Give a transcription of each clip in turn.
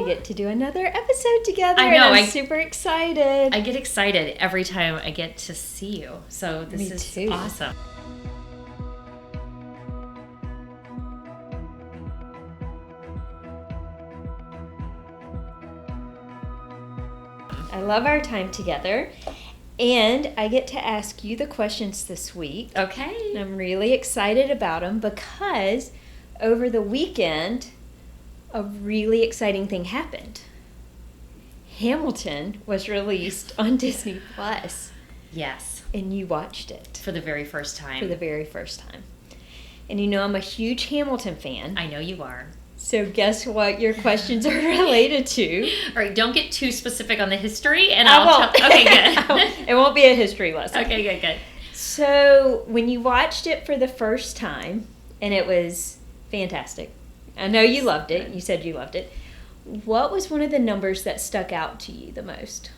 We get to do another episode together. I know. I'm super excited. I get excited every time I get to see you. So this is awesome. I love our time together. And I get to ask you the questions this week. Okay. And I'm really excited about them because over the weekend, a really exciting thing happened. Hamilton was released on Disney Plus. Yes. And you watched it. For the very first time. For the very first time. And you know I'm a huge Hamilton fan. I know you are. So guess what your questions are related to? All right, don't get too specific on the history, and I won't. Okay, good. It won't be a history lesson. Okay, good. So when you watched it for the first time, and it was fantastic. I know you loved it. You said you loved it. What was one of the numbers that stuck out to you the most?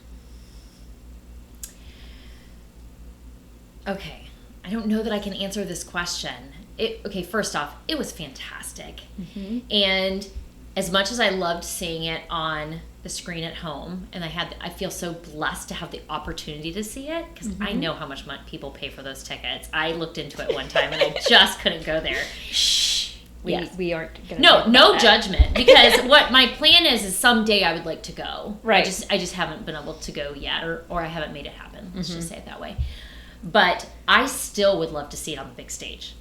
Okay, I don't know that I can answer this question. First off, it was fantastic. Mm-hmm. And as much as I loved seeing it on the screen at home, and I feel so blessed to have the opportunity to see it, because I know how much people pay for those tickets. I looked into it one time, and I just couldn't go there. Shh. We aren't going to No judgment, because what my plan is someday I would like to go. Right. I just haven't been able to go yet, or I haven't made it happen. Let's just say it that way. But I still would love to see it on the big stage.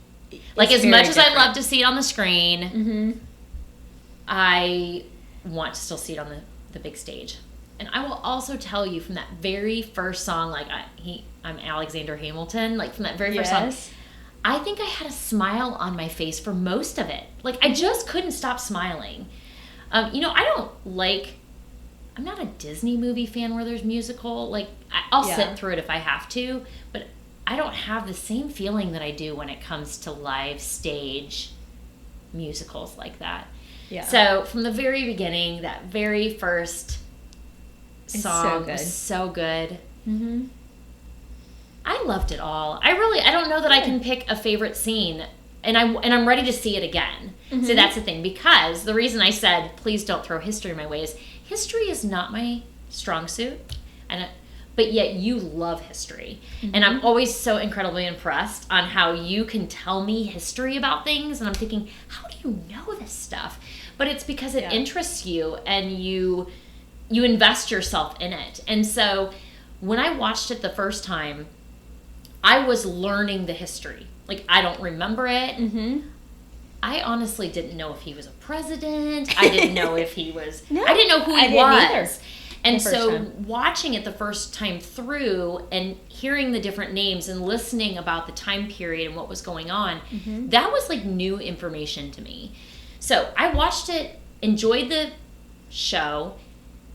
Like, as much as I love to see it on the screen, I want to still see it on the big stage. And I will also tell you, from that very first song, like, I'm Alexander Hamilton, like, from that very first song, I think I had a smile on my face for most of it. Like, I just couldn't stop smiling. I'm not a Disney movie fan where there's musical. Like, I'll sit through it if I have to, but I don't have the same feeling that I do when it comes to live stage musicals like that. Yeah. So from the very beginning, that very first song was so good. Mm-hmm. I loved it all. I don't know that I can pick a favorite scene, and I'm ready to see it again. Mm-hmm. So that's the thing, because the reason I said please don't throw history my way is history is not my strong suit, but yet you love history. Mm-hmm. And I'm always so incredibly impressed on how you can tell me history about things, and I'm thinking, how do you know this stuff? But it's because it interests you, and you invest yourself in it. And so when I watched it the first time, I was learning the history. Like, I don't remember it. Mm-hmm. I honestly didn't know if he was a president. I didn't know if he was... I didn't know who he was. And so watching it the first time through and hearing the different names and listening about the time period and what was going on, that was like new information to me. So I watched it, enjoyed the show,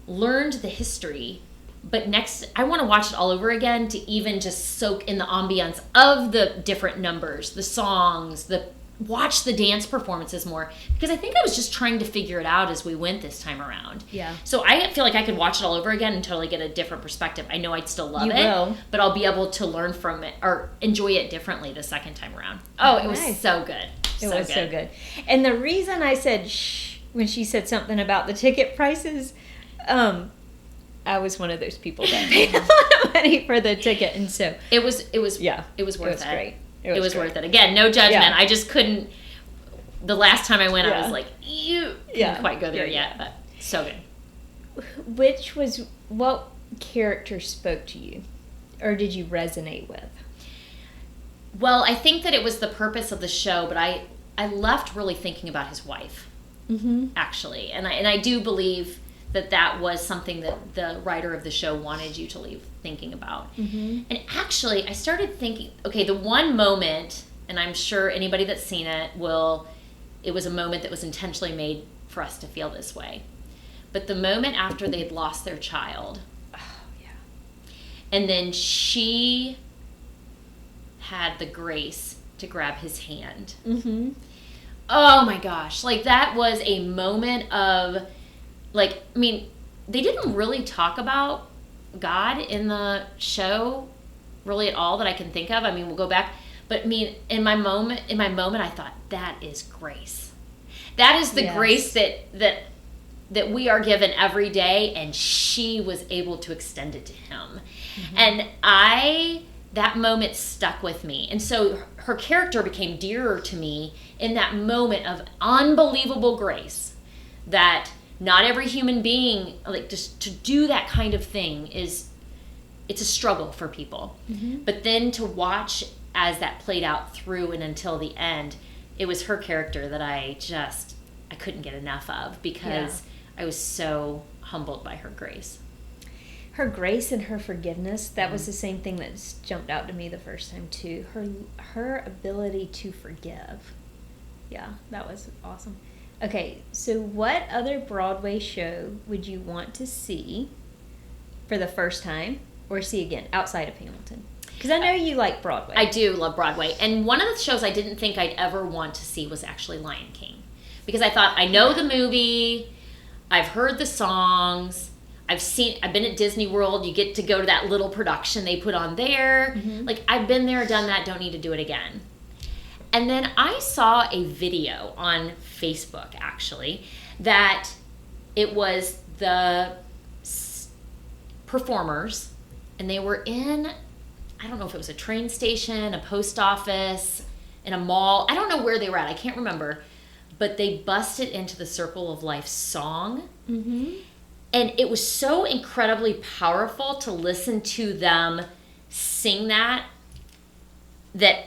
learned the history, but next I want to watch it all over again to even just soak in the ambiance of the different numbers, the songs, watch the dance performances more, because I think I was just trying to figure it out as we went this time around. Yeah. So I feel like I could watch it all over again and totally get a different perspective. I know I'd still love it, but I'll be able to learn from it or enjoy it differently the second time around. Oh, it was so good. It was so good. And the reason I said shh when she said something about the ticket prices, I was one of those people that paid a lot of money for the ticket, and so it was worth it. It was great. It was worth it. Again, no judgment. Yeah. I just couldn't. The last time I went, I was like, you couldn't quite go there yet, but so good. What character spoke to you, or did you resonate with? Well, I think that it was the purpose of the show, but I left really thinking about his wife, actually, and I do believe that was something that the writer of the show wanted you to leave thinking about. Mm-hmm. And actually, I started thinking, okay, the one moment, and I'm sure anybody that's seen it it was a moment that was intentionally made for us to feel this way. But the moment after they'd lost their child, and then she had the grace to grab his hand. Mm-hmm. Oh my gosh, like that was a moment of, like, I mean, they didn't really talk about God in the show really at all that I can think of. I mean, we'll go back, but I mean, in my moment, I thought that is grace. That is the grace that that we are given every day, and she was able to extend it to him. And that moment stuck with me. And so her character became dearer to me in that moment of unbelievable grace, that not every human being, like, just to do that kind of thing it's a struggle for people. But then to watch as that played out through and until the end, it was her character that I couldn't get enough of, because I was so humbled by her grace. Her grace and her forgiveness, that was the same thing that just jumped out to me the first time too. Her ability to forgive. Yeah, that was awesome. Okay, so what other Broadway show would you want to see for the first time or see again outside of Hamilton? Because I know you like Broadway. I do love Broadway. And one of the shows I didn't think I'd ever want to see was actually Lion King. Because I thought, I know the movie, I've heard the songs, I've been at Disney World, you get to go to that little production they put on there. Like, I've been there, done that, don't need to do it again. And then I saw a video on Facebook, actually, that it was the performers, and they were in, I don't know if it was a train station, a post office, in a mall. I don't know where they were at. I can't remember. But they busted into the Circle of Life song. And it was so incredibly powerful to listen to them sing that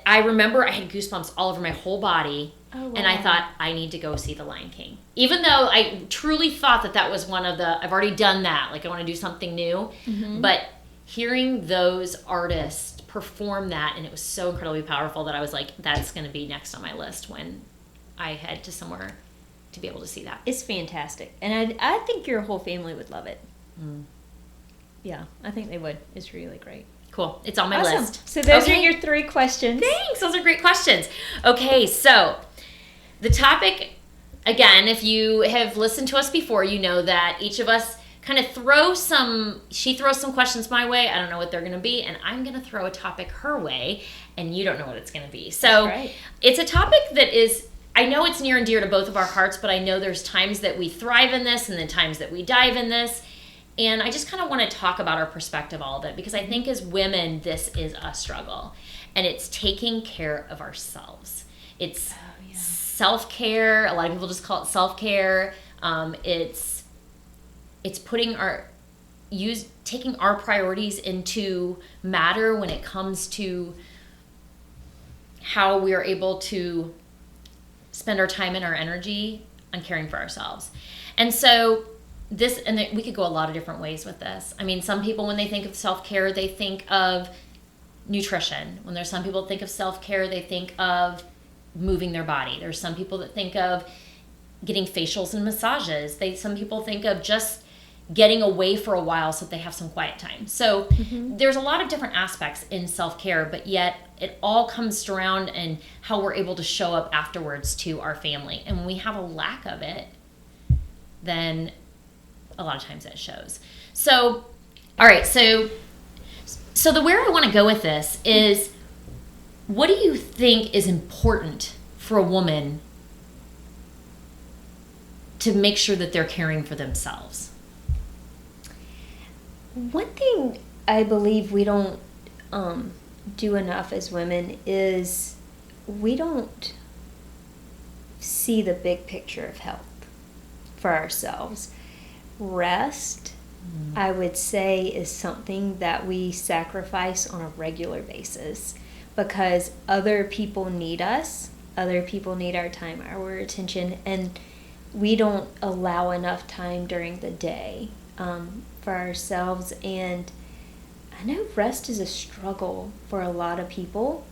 I remember I had goosebumps all over my whole body. Oh, wow. And I thought, I need to go see The Lion King. Even though I truly thought that was one of I've already done that. Like, I want to do something new. But hearing those artists perform that, and it was so incredibly powerful that I was like, that's going to be next on my list when I head to somewhere to be able to see that. It's fantastic. And I think your whole family would love it. Yeah, I think they would. It's really great. Cool. It's on my awesome. list. So those are your 3 questions. Thanks. Those are great questions. Okay, so the topic, again, if you have listened to us before, you know that each of us kind of she throws some questions my way. I don't know what they're going to be, and I'm going to throw a topic her way, and you don't know what it's going to be. So it's a topic that is, I know it's near and dear to both of our hearts, but I know there's times that we thrive in this and then times that we dive in this. And I just kind of want to talk about our perspective all of it, because I think as women, this is a struggle. And it's taking care of ourselves. It's self-care. A lot of people just call it self-care. It's taking our priorities into matter when it comes to how we are able to spend our time and our energy on caring for ourselves. And so we could go a lot of different ways with this. I mean, some people, when they think of self-care, they think of nutrition. When there's some people that think of self-care, they think of moving their body. There's some people that think of getting facials and massages. Some people think of just getting away for a while so that they have some quiet time. So there's a lot of different aspects in self-care, but yet it all comes around in how we're able to show up afterwards to our family. And when we have a lack of it, then a lot of times that shows. So, all right, so where I want to go with this is, what do you think is important for a woman to make sure that they're caring for themselves? One thing I believe we don't do enough as women is we don't see the big picture of health for ourselves. Rest, I would say, is something that we sacrifice on a regular basis because other people need us, other people need our time, our attention, and we don't allow enough time during the day for ourselves. And I know rest is a struggle for a lot of people,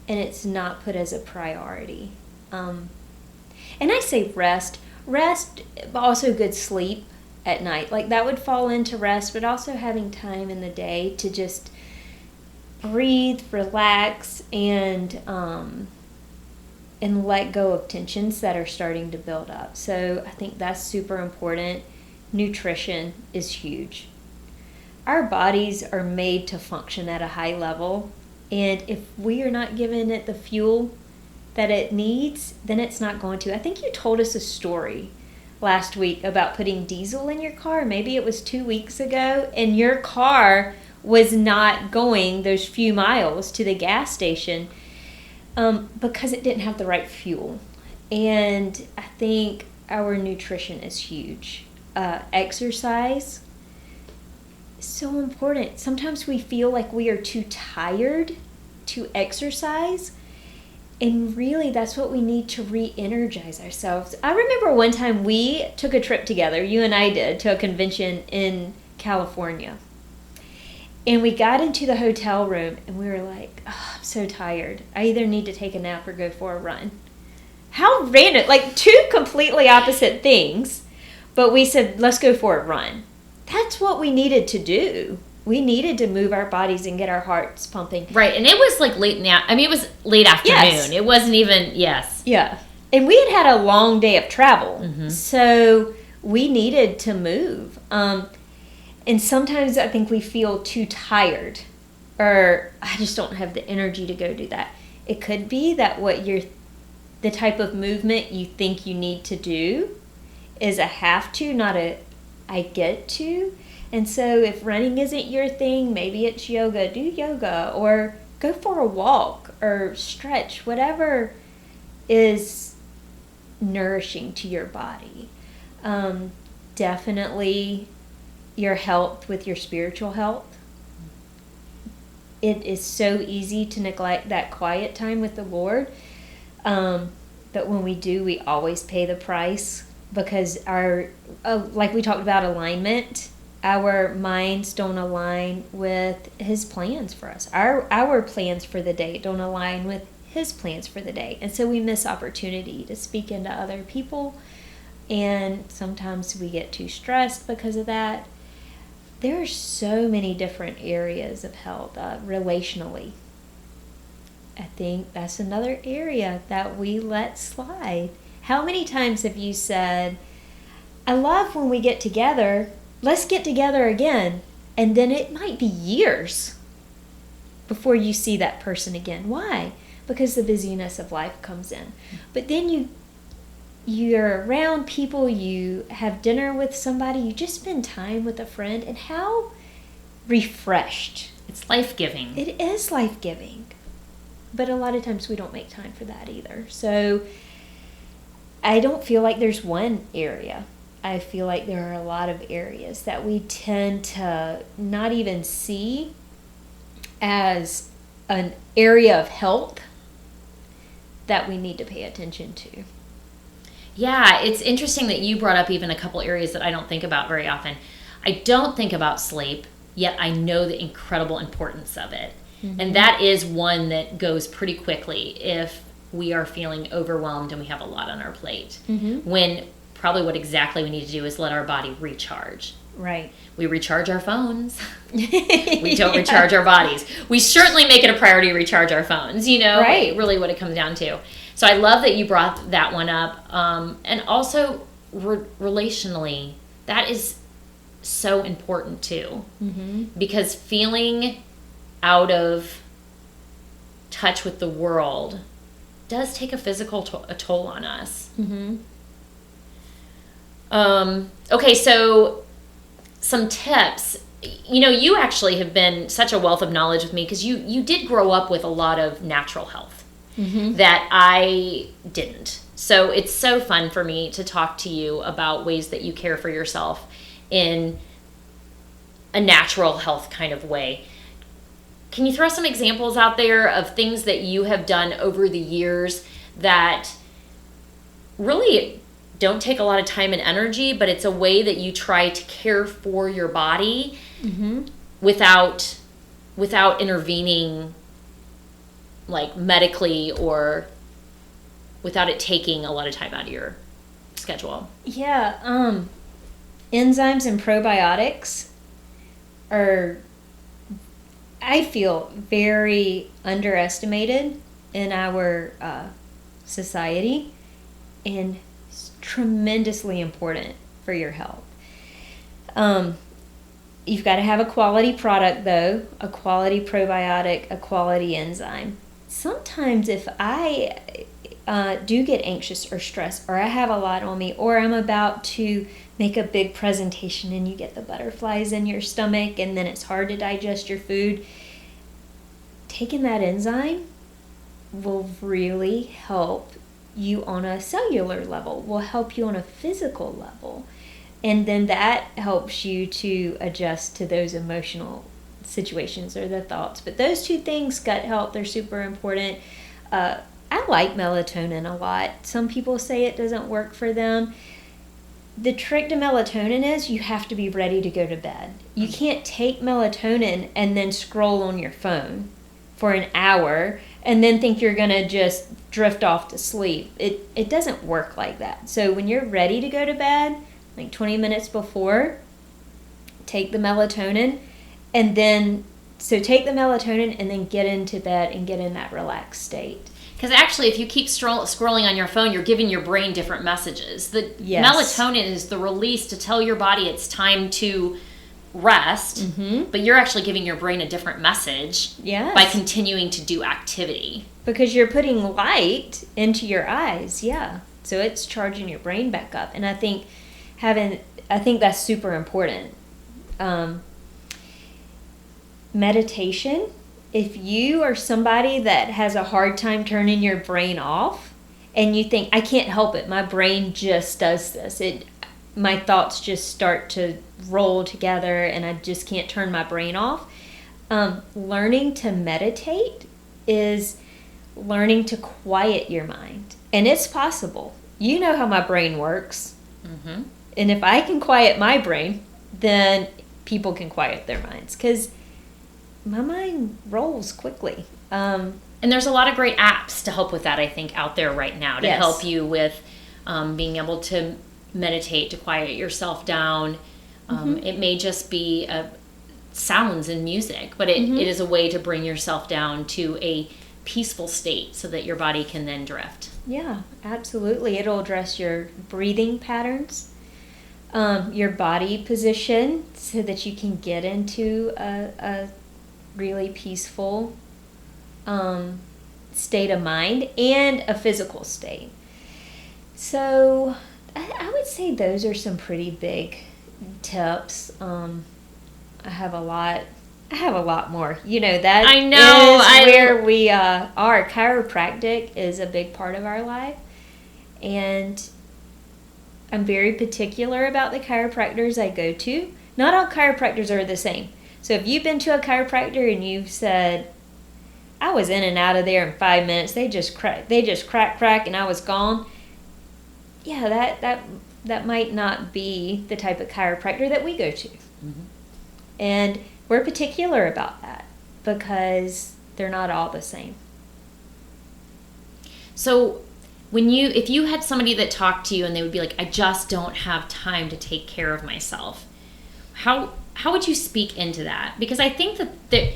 and it's not put as a priority. And I say rest, but also good sleep at night. Like, that would fall into rest, but also having time in the day to just breathe, relax, and let go of tensions that are starting to build up. So I think that's super important. Nutrition is huge. Our bodies are made to function at a high level, and if we are not giving it the fuel that it needs, then it's not going to. I think you told us a story last week about putting diesel in your car. Maybe it was 2 weeks ago, and your car was not going those few miles to the gas station because it didn't have the right fuel. And I think our nutrition is huge. Exercise is so important. Sometimes we feel like we are too tired to exercise, and really that's what we need to re-energize ourselves. I remember one time we took a trip together, you and I did, to a convention in California. And we got into the hotel room and we were like, oh, I'm so tired. I either need to take a nap or go for a run. How random, like two completely opposite things, but we said, let's go for a run. That's what we needed to do. We needed to move our bodies and get our hearts pumping. Right, and it was like it was late afternoon. Yes. It wasn't even, yes. Yeah. And we had a long day of travel, so we needed to move. And sometimes I think we feel too tired, or I just don't have the energy to go do that. It could be that the type of movement you think you need to do is a have to, not a I get to. And so if running isn't your thing, maybe it's yoga. Do yoga or go for a walk or stretch, whatever is nourishing to your body. Definitely your health with your spiritual health. It is so easy to neglect that quiet time with the Lord. But when we do, we always pay the price because like we talked about alignment, our minds don't align with His plans for us. Our plans for the day don't align with His plans for the day. And so we miss opportunity to speak into other people. And sometimes we get too stressed because of that. There are so many different areas of health, relationally. I think that's another area that we let slide. How many times have you said, I love when we get together, let's get together again, and then it might be years before you see that person again. Why? Because the busyness of life comes in. But then you're around people, you have dinner with somebody, you just spend time with a friend, and how refreshed. It's life-giving. It is life-giving. But a lot of times we don't make time for that either. So I don't feel like there's one area. I feel like there are a lot of areas that we tend to not even see as an area of health that we need to pay attention to. Yeah, it's interesting that you brought up even a couple areas that I don't think about very often. I don't think about sleep, yet I know the incredible importance of it. Mm-hmm. And that is one that goes pretty quickly if we are feeling overwhelmed and we have a lot on our plate. Mm-hmm. When probably what exactly we need to do is let our body recharge. Right. We recharge our phones. We don't recharge our bodies. We certainly make it a priority to recharge our phones, Right. Really what it comes down to. So I love that you brought that one up. And also relationally, that is so important too. Mm-hmm. Because feeling out of touch with the world does take a physical toll on us. Mm-hmm. Okay, so some tips. You actually have been such a wealth of knowledge with me because you did grow up with a lot of natural health that I didn't. So it's so fun for me to talk to you about ways that you care for yourself in a natural health kind of way. Can you throw some examples out there of things that you have done over the years that really don't take a lot of time and energy, but it's a way that you try to care for your body without intervening like medically or without it taking a lot of time out of your schedule? Yeah, enzymes and probiotics are, I feel, very underestimated in our society and tremendously important for your health. You've got to have a quality product though, a quality probiotic, a quality enzyme. Sometimes if I do get anxious or stressed, or I have a lot on me, or I'm about to make a big presentation and you get the butterflies in your stomach and then it's hard to digest your food, taking that enzyme will really help you on a cellular level, will help you on a physical level. And then that helps you to adjust to those emotional situations or the thoughts. But those two things, gut health, they're super important. I like melatonin a lot. Some people say it doesn't work for them. The trick to melatonin is you have to be ready to go to bed. You can't take melatonin and then scroll on your phone for an hour and then think you're going to just drift off to sleep. It doesn't work like that. So when you're ready to go to bed, like 20 minutes before, take the melatonin and then, so take the melatonin and then get into bed and get in that relaxed state. Because actually, if you keep scrolling on your phone, you're giving your brain different messages. The melatonin is the release to tell your body it's time to rest, but you're actually giving your brain a different message by continuing to do activity. Because you're putting light into your eyes, so it's charging your brain back up. And I think that's super important. Meditation. If you are somebody that has a hard time turning your brain off and you think, I can't help it, my brain just does this. My thoughts just start to roll together and I just can't turn my brain off. Learning to meditate is learning to quiet your mind. And it's possible. You know how my brain works. Mm-hmm. And if I can quiet my brain, then people can quiet their minds. Because my mind rolls quickly. And there's a lot of great apps to help with that, I think, out there right now to help you with being able to meditate, to quiet yourself down. It may just be sounds and music, but it is a way to bring yourself down to a peaceful state so that your body can then drift. Yeah, absolutely. It'll address your breathing patterns, your body position, so that you can get into a really peaceful state of mind and a physical state. So I would say those are some pretty big tips. I have a lot more. You know, that I know, is where we are. Chiropractic is a big part of our life. And I'm very particular about the chiropractors I go to. Not all chiropractors are the same. So if you've been to a chiropractor and you've said, I was in and out of there in 5 minutes, they just crack, and I was gone. Yeah, that might not be the type of chiropractor that we go to. Mm-hmm. And we're particular about that because they're not all the same. So if you had somebody that talked to you and they would be like, I just don't have time to take care of myself, how would you speak into that? Because I think that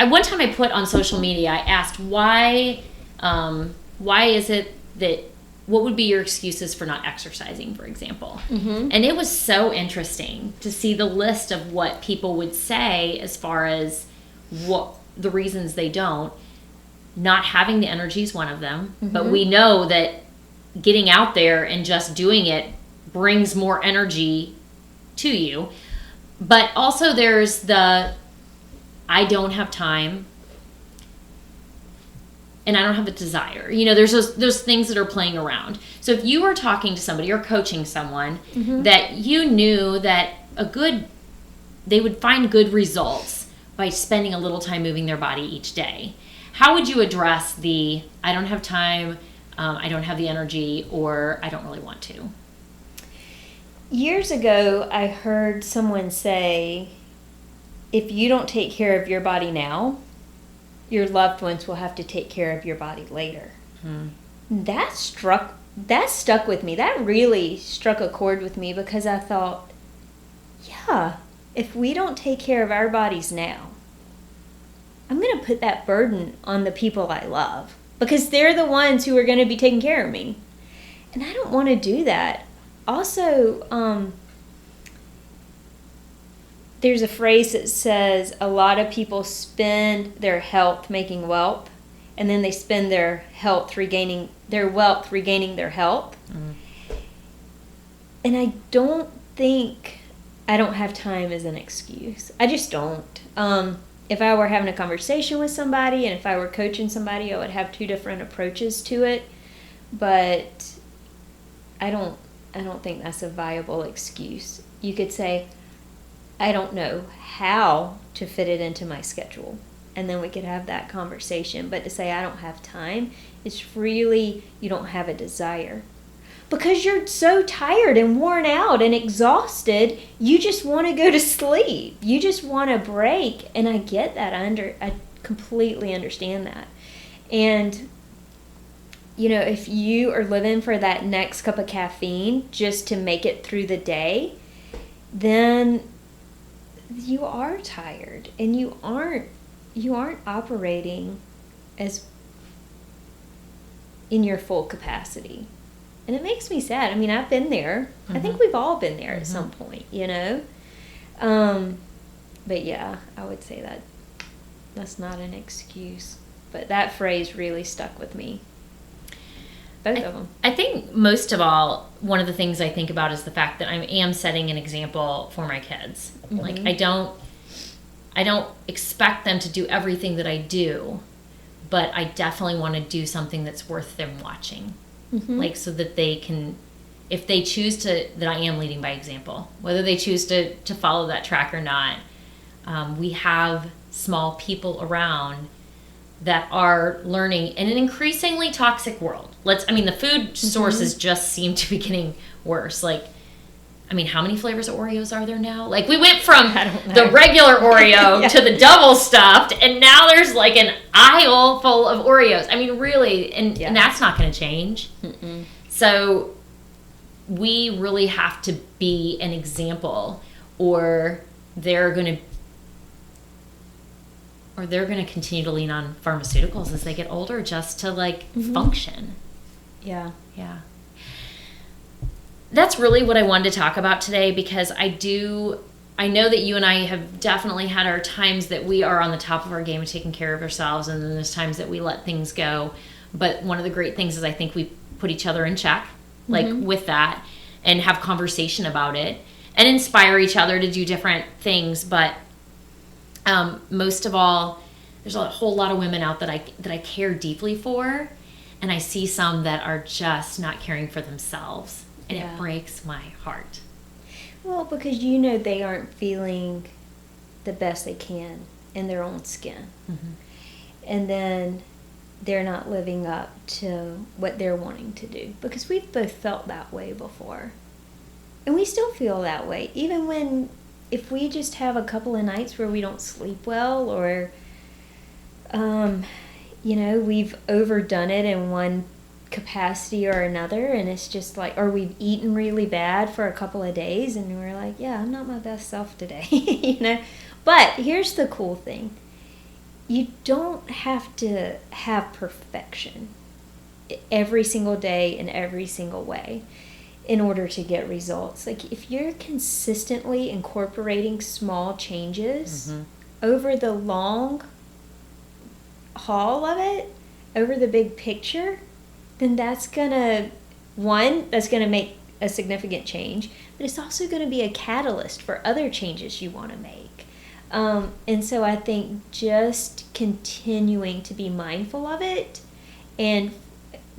one time I put on social media, I asked why is it that, what would be your excuses for not exercising, for example? Mm-hmm. And it was so interesting to see the list of what people would say as far as what the reasons they don't. Not having the energy is one of them, but we know that getting out there and just doing it brings more energy to you. But also there's the, I don't have time and I don't have a desire. You know, there's those things that are playing around. So if you were talking to somebody or coaching someone that you knew that they would find good results by spending a little time moving their body each day, how would you address the, I don't have time, I don't have the energy, or I don't really want to? Years ago, I heard someone say, if you don't take care of your body now, your loved ones will have to take care of your body later. That stuck with me. That really struck a chord with me because I thought, yeah, if we don't take care of our bodies now, I'm going to put that burden on the people I love because they're the ones who are going to be taking care of me. And I don't want to do that. Also, there's a phrase that says a lot of people spend their health making wealth and then they spend their wealth regaining their health. And I don't think I don't have time as an excuse. I just don't. If I were having a conversation with somebody and if I were coaching somebody, I would have two different approaches to it. But I don't think that's a viable excuse. You could say, I don't know how to fit it into my schedule. And then we could have that conversation. But to say I don't have time, it's really, you don't have a desire. Because you're so tired and worn out and exhausted, you just want to go to sleep. You just want a break. And I get that. I completely understand that. And, you know, if you are living for that next cup of caffeine just to make it through the day, then you are tired and you aren't operating as in your full capacity. And it makes me sad. I mean, I've been there. I think we've all been there at some point, you know? But yeah, I would say that's not an excuse. But that phrase really stuck with me. Both of them. I think most of all, one of the things I think about is the fact that I am setting an example for my kids. Like, I don't expect them to do everything that I do, but I definitely want to do something that's worth them watching. Like, so that they can, if they choose to, that I am leading by example, whether they choose to follow that track or not. We have small people around that are learning in an increasingly toxic world. The food sources just seem to be getting worse. Like, I mean, how many flavors of Oreos are there now? Like, we went from the regular Oreo to the double stuffed, and now there's like an aisle full of Oreos. I mean, really, and that's not going to change. So we really have to be an example, or they're going to continue to lean on pharmaceuticals as they get older just to like function. Yeah. That's really what I wanted to talk about today, because I know that you and I have definitely had our times that we are on the top of our game of taking care of ourselves, and then there's times that we let things go. But one of the great things is I think we put each other in check, like with that, and have conversation about it and inspire each other to do different things. But most of all, there's a whole lot of women out that I care deeply for, and I see some that are just not caring for themselves. And it breaks my heart. Well, because you know they aren't feeling the best they can in their own skin. And then they're not living up to what they're wanting to do. Because we've both felt that way before. And we still feel that way. Even if we just have a couple of nights where we don't sleep well, or, you know, we've overdone it in one capacity or another, and it's just like, or we've eaten really bad for a couple of days and we're like, yeah, I'm not my best self today. You know. But here's the cool thing, you don't have to have perfection every single day in every single way in order to get results. Like, if you're consistently incorporating small changes over the long haul of it, over the big picture, then that's gonna make a significant change, but it's also gonna be a catalyst for other changes you want to make. And so I think just continuing to be mindful of it, and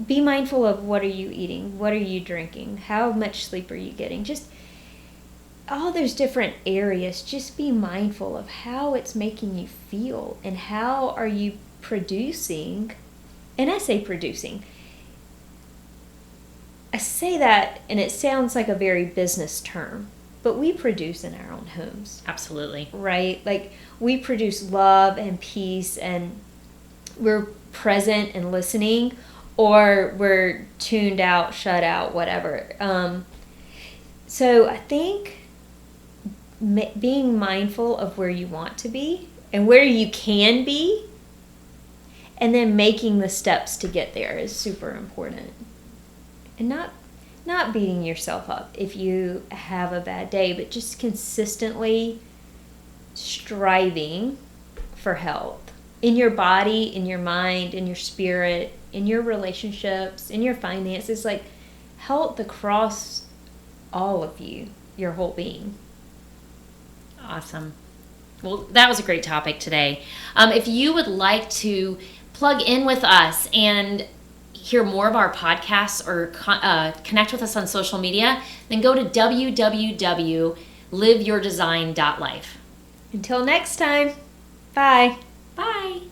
be mindful of what are you eating, what are you drinking, how much sleep are you getting, just all those different areas. Just be mindful of how it's making you feel, and how are you producing. And I say producing, I say that, and it sounds like a very business term, but we produce in our own homes. Absolutely. Right? Like, we produce love and peace, and we're present and listening, or we're tuned out, shut out, whatever. So I think being mindful of where you want to be and where you can be, and then making the steps to get there is super important. And not beating yourself up if you have a bad day, but just consistently striving for health in your body, in your mind, in your spirit, in your relationships, in your finances. Like, health across all of you, your whole being. Awesome. Well, that was a great topic today. If you would like to plug in with us and hear more of our podcasts or connect with us on social media, then go to www.liveyourdesign.life. Until next time, bye. Bye.